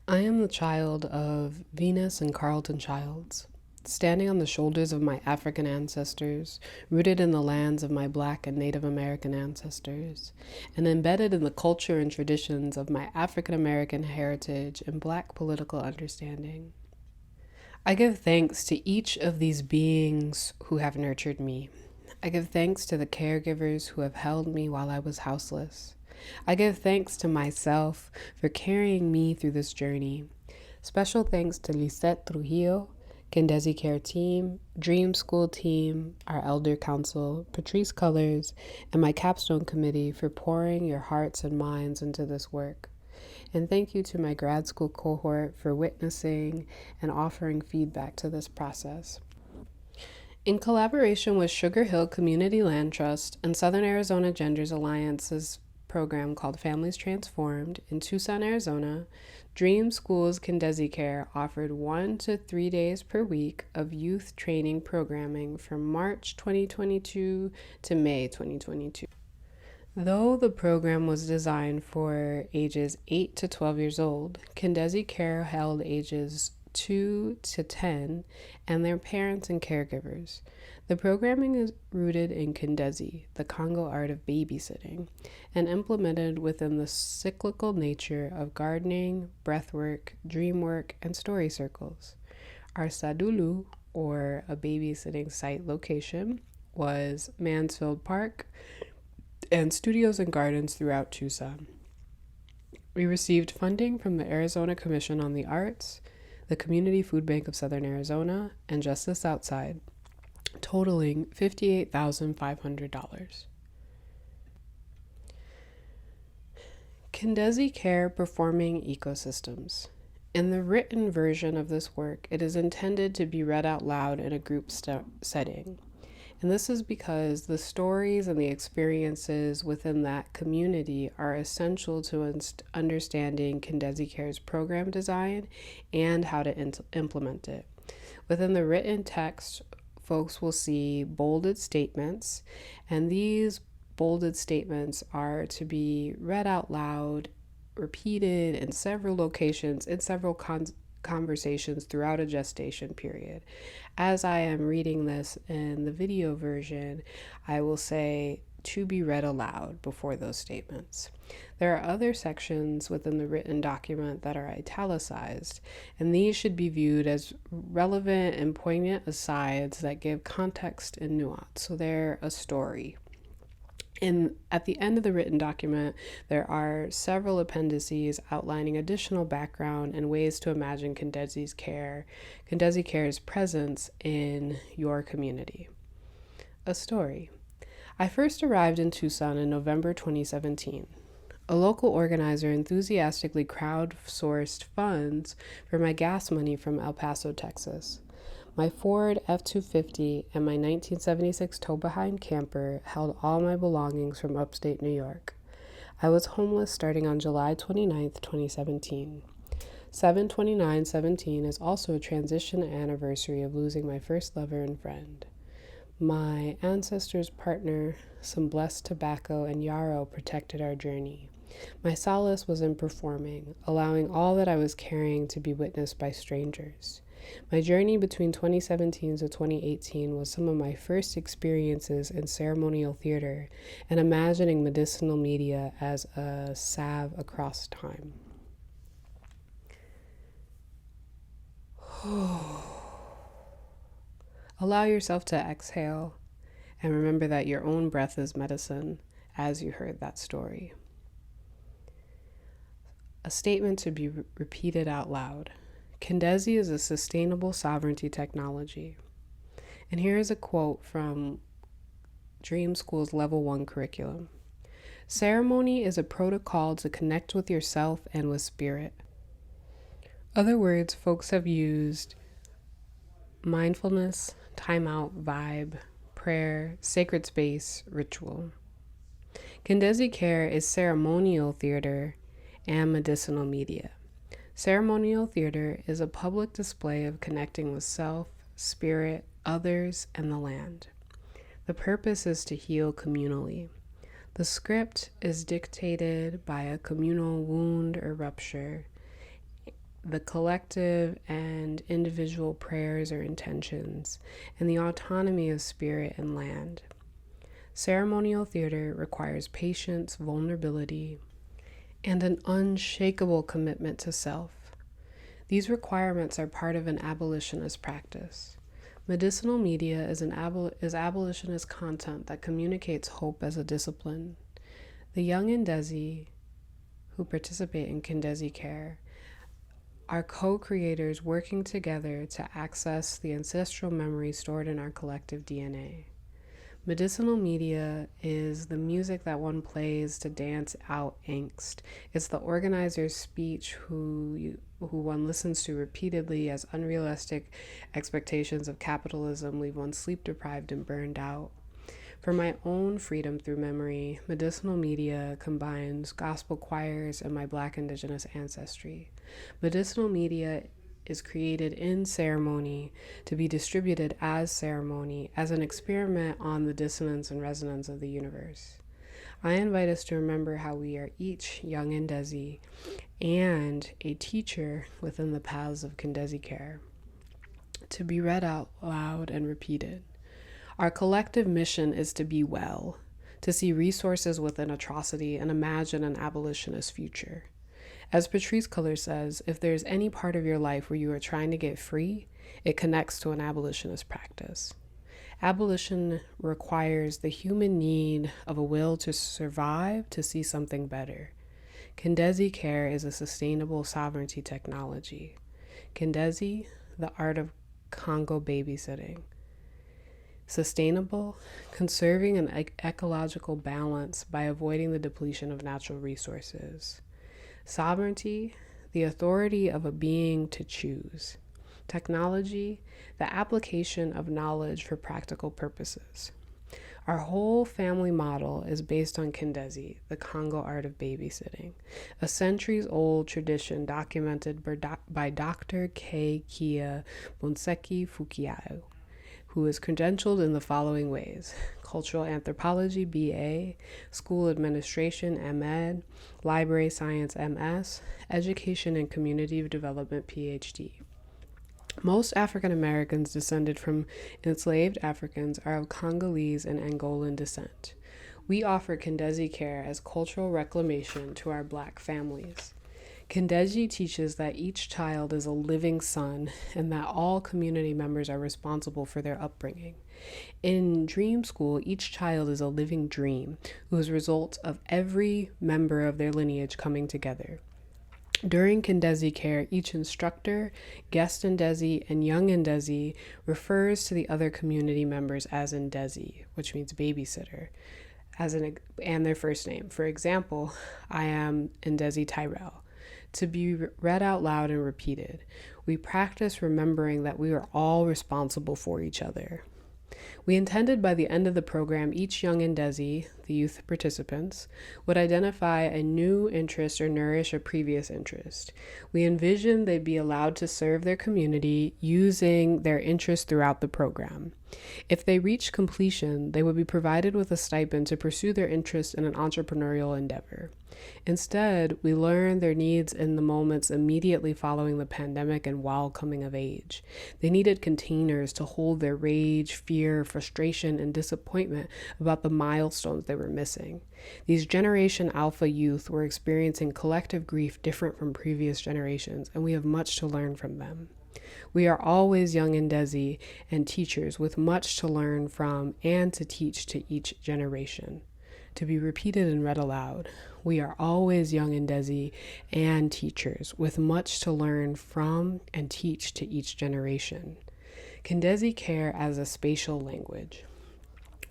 I am the child of Venus and Carlton Childs, standing on the shoulders of my African ancestors, rooted in the lands of my Black and Native American ancestors, and embedded in the culture and traditions of my African American heritage and Black political understanding. I give thanks to each of these beings who have nurtured me. I give thanks to the caregivers who have held me while I was houseless. I give thanks to myself for carrying me through this journey. Special thanks to Lisette Trujillo, KindeziCare team, Dream School team, our Elder Council, Patrice Colors, and my capstone committee for pouring your hearts and minds into this work. And thank you to my grad school cohort for witnessing and offering feedback to this process. In collaboration with Sugar Hill Community Land Trust and Southern Arizona Genders Alliance's program called Families Transformed in Tucson, Arizona, Dream School's KindeziCare offered 1 to 3 days per week of youth training programming from March 2022 to May 2022. Though the program was designed for ages 8 to 12 years old, KindeziCare held ages 2 to 10 and their parents and caregivers. The programming is rooted in Kindezi, the Congo art of babysitting, and implemented within the cyclical nature of gardening, breathwork, dream work, and story circles. Our Sadulu, or a babysitting site location, was Mansfield Park, and studios and gardens throughout Tucson. We received funding from the Arizona Commission on the Arts, the Community Food Bank of Southern Arizona, and Justice Outside, totaling $58,500. KindeziCare Performing Ecosystems. In the written version of this work, it is intended to be read out loud in a group setting. And this is because the stories and the experiences within that community are essential to understanding KindeziCare's program design and how to implement it. Within the written text, folks will see bolded statements, and these bolded statements are to be read out loud, repeated in several locations, in several conversations throughout a gestation period. As I am reading this in the video version, I will say to be read aloud before those statements. There are other sections within the written document that are italicized, and these should be viewed as relevant and poignant asides that give context and nuance. So they're a story. And at the end of the written document, there are several appendices outlining additional background and ways to imagine KindeziCare's presence in your community. A story. I first arrived in Tucson in November 2017. A local organizer enthusiastically crowdsourced funds for my gas money from El Paso, Texas. My Ford F-250 and my 1976 tow-behind camper held all my belongings from upstate New York. I was homeless starting on July 29, 2017. 7/29/17 is also a transition anniversary of losing my first lover and friend. My ancestors' partner, some blessed tobacco, and yarrow protected our journey. My solace was in performing, allowing all that I was carrying to be witnessed by strangers. My journey between 2017 to 2018 was some of my first experiences in ceremonial theater and imagining medicinal media as a salve across time. Allow yourself to exhale and remember that your own breath is medicine as you heard that story. A statement to be repeated out loud. Kindezi is a sustainable sovereignty technology. And here is a quote from Dream School's Level 1 curriculum. Ceremony is a protocol to connect with yourself and with spirit. Other words folks have used: mindfulness, timeout, vibe, prayer, sacred space, ritual. KindeziCare is ceremonial theater and medicinal media. Ceremonial theater is a public display of connecting with self, spirit, others, and the land. The purpose is to heal communally. The script is dictated by a communal wound or rupture, the collective and individual prayers or intentions, and the autonomy of spirit and land. Ceremonial theater requires patience, vulnerability, and an unshakable commitment to self. These requirements are part of an abolitionist practice. Medicinal media is abolitionist content that communicates hope as a discipline. The young Kindezi who participate in KindeziCare are co-creators working together to access the ancestral memory stored in our collective DNA. Medicinal media is the music that one plays to dance out angst. It's the organizer's speech who one listens to repeatedly as unrealistic expectations of capitalism leave one sleep-deprived and burned out. For my own freedom through memory, medicinal media combines gospel choirs and my Black Indigenous ancestry. Medicinal media is created in ceremony to be distributed as ceremony, as an experiment on the dissonance and resonance of the universe. I invite us to remember how we are each young Kindezi and a teacher within the paths of KindeziCare, to be read out loud and repeated. Our collective mission is to be well, to see resources within atrocity and imagine an abolitionist future. As Patrisse Cullors says, if there's any part of your life where you are trying to get free, it connects to an abolitionist practice. Abolition requires the human need of a will to survive, to see something better. KindeziCare is a sustainable sovereignty technology. Kindezi, the art of Congo babysitting. Sustainable, conserving an ecological balance by avoiding the depletion of natural resources. Sovereignty, the authority of a being to choose. Technology, the application of knowledge for practical purposes. Our whole family model is based on Kindezi, the Congo art of babysitting, a centuries-old tradition documented by Dr. K. Kia Bonseki Fukiao, who is credentialed in the following ways: Cultural Anthropology, BA, School Administration, MEd, Library Science, MS, Education and Community Development, PhD. Most African Americans descended from enslaved Africans are of Congolese and Angolan descent. We offer KindeziCare as cultural reclamation to our Black families. Kindezi teaches that each child is a living son and that all community members are responsible for their upbringing. In Dream School, each child is a living dream whose result of every member of their lineage coming together. During KindeziCare, each instructor, guest Kindezi, and young Kindezi refers to the other community members as Kindezi, which means babysitter, and their first name. For example, I am Kindezi Tyrell. To be read out loud and repeated. We practice remembering that we are all responsible for each other. We intended by the end of the program, each young Kindezi, the youth participants, would identify a new interest or nourish a previous interest. We envisioned they'd be allowed to serve their community using their interest throughout the program. If they reached completion, they would be provided with a stipend to pursue their interest in an entrepreneurial endeavor. Instead, we learned their needs in the moments immediately following the pandemic and while coming of age. They needed containers to hold their rage, fear, frustration, and disappointment about the milestones they were missing. These Generation Alpha youth were experiencing collective grief different from previous generations, and we have much to learn from them. We are always young Kindezi and teachers with much to learn from and to teach to each generation. To be repeated and read aloud. We are always young Kindezi and teachers with much to learn from and teach to each generation. KindeziCare as a spatial language.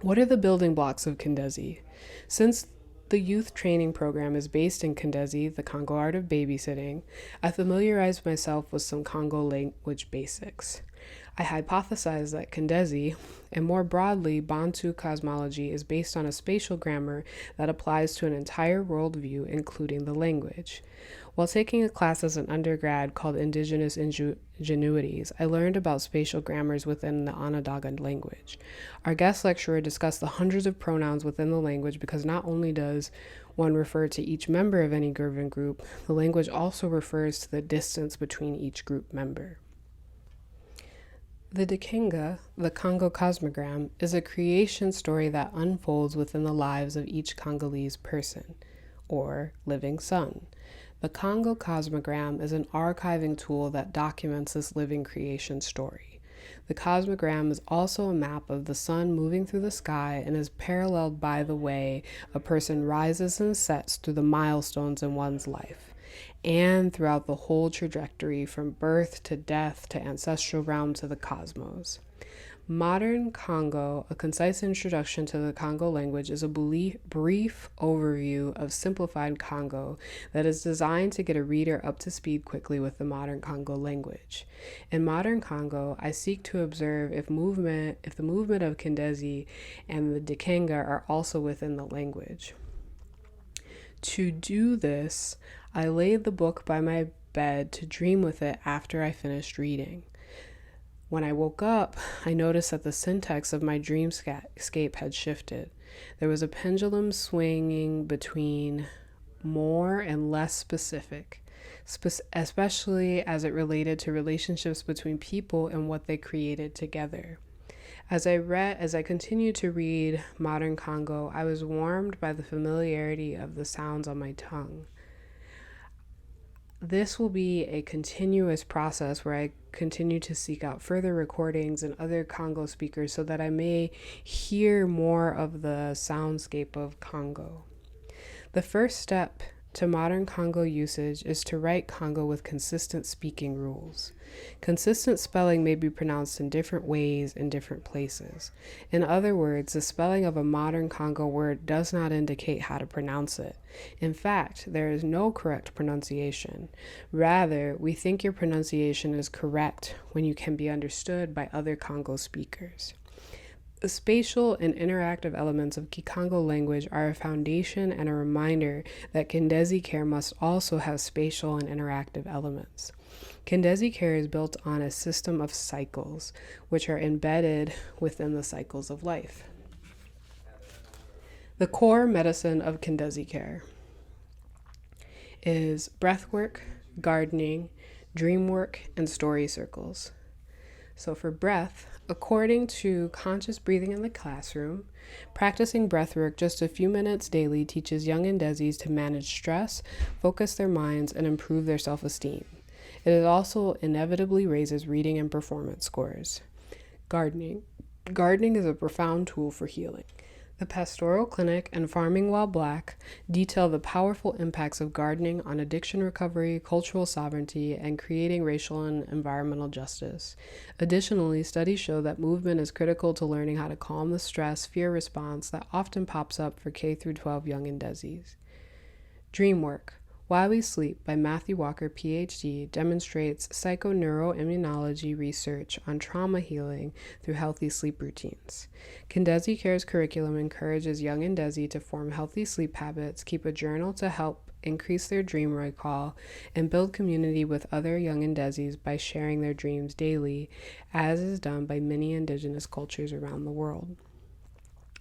What are the building blocks of Kindezi? Since the youth training program is based in Kindezi, the Congo art of babysitting, I familiarized myself with some Congo language basics. I hypothesized that Kindezi, and more broadly Bantu cosmology, is based on a spatial grammar that applies to an entire worldview, including the language. While taking a class as an undergrad called Indigenous Ingenuities, I learned about spatial grammars within the Onondaga language. Our guest lecturer discussed the hundreds of pronouns within the language because not only does one refer to each member of any given group, the language also refers to the distance between each group member. The Dikenga, the Congo Cosmogram, is a creation story that unfolds within the lives of each Congolese person, or living son. The Congo Cosmogram is an archiving tool that documents this living creation story. The cosmogram is also a map of the sun moving through the sky and is paralleled by the way a person rises and sets through the milestones in one's life, and throughout the whole trajectory from birth to death to ancestral realm to the cosmos. Modern Congo, a concise introduction to the Congo language, is a brief overview of simplified Congo that is designed to get a reader up to speed quickly with the modern Congo language. In modern Congo, I seek to observe if the movement of Kindezi and the Dikenga are also within the language. To do this, I laid the book by my bed to dream with it after I finished reading. When I woke up, I noticed that the syntax of my dreamscape had shifted. There was a pendulum swinging between more and less specific, especially as it related to relationships between people and what they created together. As I continued to read Modern Congo, I was warmed by the familiarity of the sounds on my tongue. This will be a continuous process where I continue to seek out further recordings and other Congo speakers so that I may hear more of the soundscape of Congo. The first step to modern Congo usage is to write Congo with consistent speaking rules. Consistent spelling may be pronounced in different ways in different places. In other words, the spelling of a modern Congo word does not indicate how to pronounce it. In fact, there is no correct pronunciation. Rather, we think your pronunciation is correct when you can be understood by other Congo speakers. The spatial and interactive elements of Kikongo language are a foundation and a reminder that KindeziCare must also have spatial and interactive elements. KindeziCare is built on a system of cycles, which are embedded within the cycles of life. The core medicine of KindeziCare is breathwork, gardening, dream work, and story circles. So for breath, according to conscious breathing in the classroom, practicing breathwork just a few minutes daily teaches young Indezis to manage stress, focus their minds, and improve their self-esteem. It also inevitably raises reading and performance scores. Gardening. Gardening is a profound tool for healing. The Pastoral Clinic and Farming While Black detail the powerful impacts of gardening on addiction recovery, cultural sovereignty, and creating racial and environmental justice. Additionally, studies show that movement is critical to learning how to calm the stress, fear response that often pops up for K-12 young Indezis. Dream Work. Why We Sleep by Matthew Walker, PhD, demonstrates psychoneuroimmunology research on trauma healing through healthy sleep routines. KindeziCare's curriculum encourages young Indezi to form healthy sleep habits, keep a journal to help increase their dream recall, and build community with other young Indezis by sharing their dreams daily, as is done by many indigenous cultures around the world.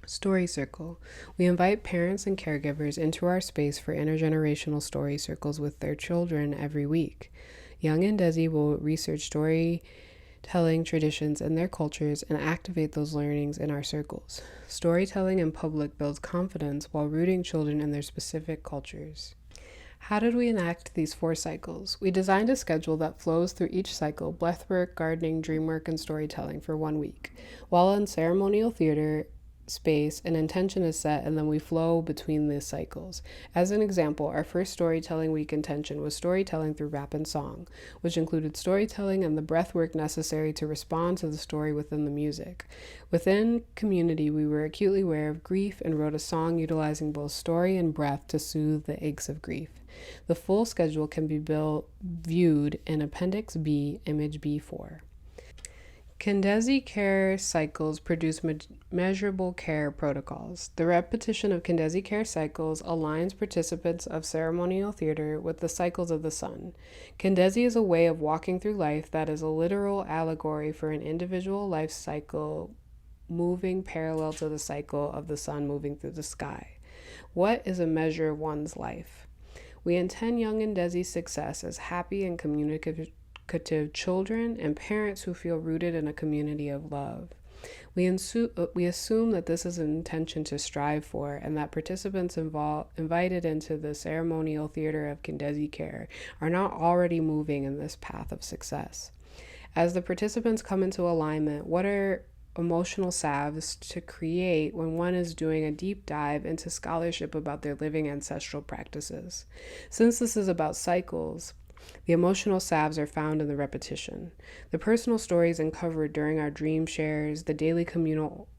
Story Circle. We invite parents and caregivers into our space for intergenerational story circles with their children every week. Young Indezi will research storytelling traditions and their cultures and activate those learnings in our circles. Storytelling in public builds confidence while rooting children in their specific cultures. How did we enact these 4 cycles? We designed a schedule that flows through each cycle: breathwork, gardening, dreamwork, and storytelling for 1 week. While in ceremonial theater space, an intention is set, and then we flow between the cycles. As an example, our first storytelling week intention was storytelling through rap and song, which included storytelling and the breath work necessary to respond to the story within the music. Within community, we were acutely aware of grief and wrote a song utilizing both story and breath to soothe the aches of grief. The full schedule can be viewed in Appendix B, Image B4. KindeziCare cycles produce measurable care protocols. The repetition of KindeziCare cycles aligns participants of ceremonial theater with the cycles of the sun. Kindezi is a way of walking through life that is a literal allegory for an individual life cycle moving parallel to the cycle of the sun moving through the sky. What is a measure of one's life? We intend young Kindezi's success as happy and communicative children and parents who feel rooted in a community of love. We assume that this is an intention to strive for, and that participants invited into the ceremonial theater of KindeziCare are not already moving in this path of success. As the participants come into alignment, what are emotional salves to create when one is doing a deep dive into scholarship about their living ancestral practices? Since this is about cycles, the emotional salves are found in the repetition. The personal stories uncovered during our dream shares, the daily communal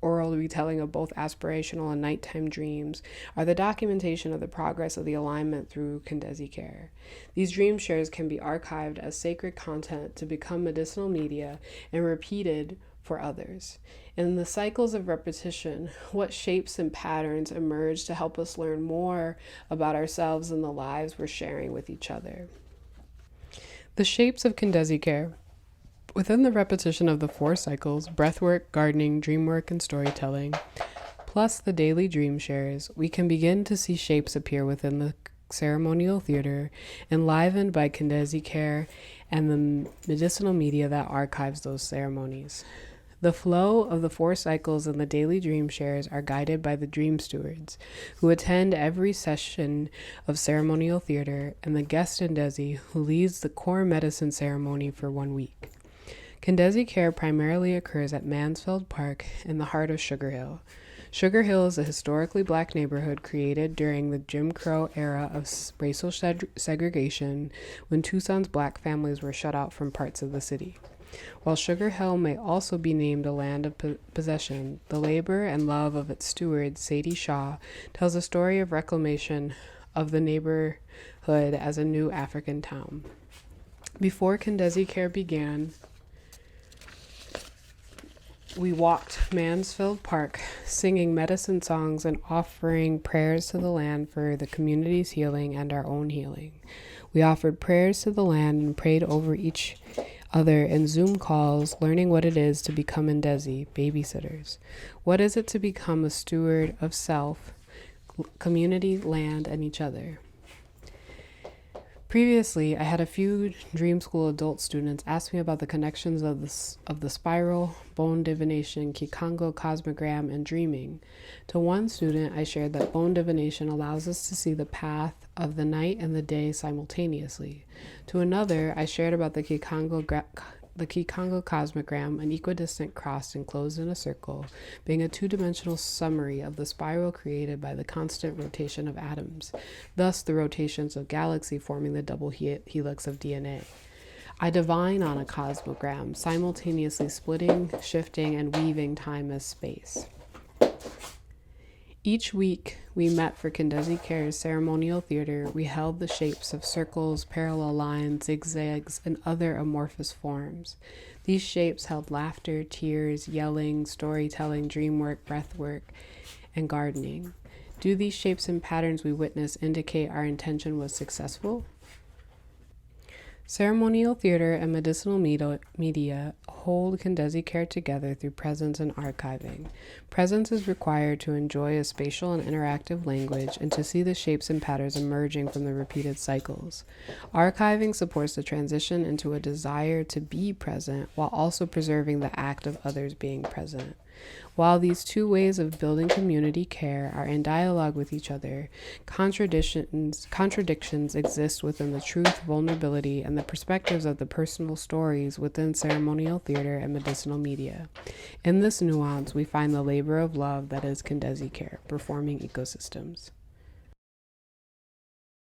oral retelling of both aspirational and nighttime dreams, are the documentation of the progress of the alignment through KindeziCare. These dream shares can be archived as sacred content to become medicinal media and repeated for others. In the cycles of repetition, what shapes and patterns emerge to help us learn more about ourselves and the lives we're sharing with each other? The shapes of KindeziCare. Within the repetition of the 4 cycles, breathwork, gardening, dreamwork, and storytelling, plus the daily dream shares, we can begin to see shapes appear within the ceremonial theater, enlivened by KindeziCare and the medicinal media that archives those ceremonies. The flow of the 4 cycles and the daily dream shares are guided by the dream stewards, who attend every session of ceremonial theater, and the guest Kindezi, who leads the core medicine ceremony for 1 week. KindeziCare primarily occurs at Mansfield Park in the heart of Sugar Hill. Sugar Hill is a historically black neighborhood created during the Jim Crow era of racial segregation, when Tucson's black families were shut out from parts of the city. While Sugar Hill may also be named a land of possession, the labor and love of its steward, Sadie Shaw, tells a story of reclamation of the neighborhood as a new African town. Before KindeziCare began, we walked Mansfield Park, singing medicine songs and offering prayers to the land for the community's healing and our own healing. We offered prayers to the land and prayed over each other in Zoom calls, learning what it is to become Kindezi, babysitters. What is it to become a steward of self, community, land, and each other? Previously, I had a few dream school adult students ask me about the connections of the spiral, bone divination, Congo Cosmogram, and dreaming. To one student, I shared that bone divination allows us to see the path of the night and the day simultaneously. To another, I shared about the Congo Cosmogram, an equidistant cross enclosed in a circle, being a 2-dimensional summary of the spiral created by the constant rotation of atoms, thus the rotations of galaxy forming the double helix of DNA. I divine on a cosmogram, simultaneously splitting, shifting, and weaving time as space. Each week we met for KindeziCare's ceremonial theater. We held the shapes of circles, parallel lines, zigzags, and other amorphous forms. These shapes held laughter, tears, yelling, storytelling, dreamwork, breathwork, and gardening. Do these shapes and patterns we witness indicate our intention was successful? Ceremonial theater and medicinal media hold KindeziCare together through presence and archiving. Presence is required to enjoy a spatial and interactive language and to see the shapes and patterns emerging from the repeated cycles. Archiving supports the transition into a desire to be present while also preserving the act of others being present. While these 2 ways of building community care are in dialogue with each other, contradictions exist within the truth, vulnerability, and the perspectives of the personal stories within ceremonial theater and medicinal media. In this nuance, we find the labor of love that is KindeziCare, performing ecosystems.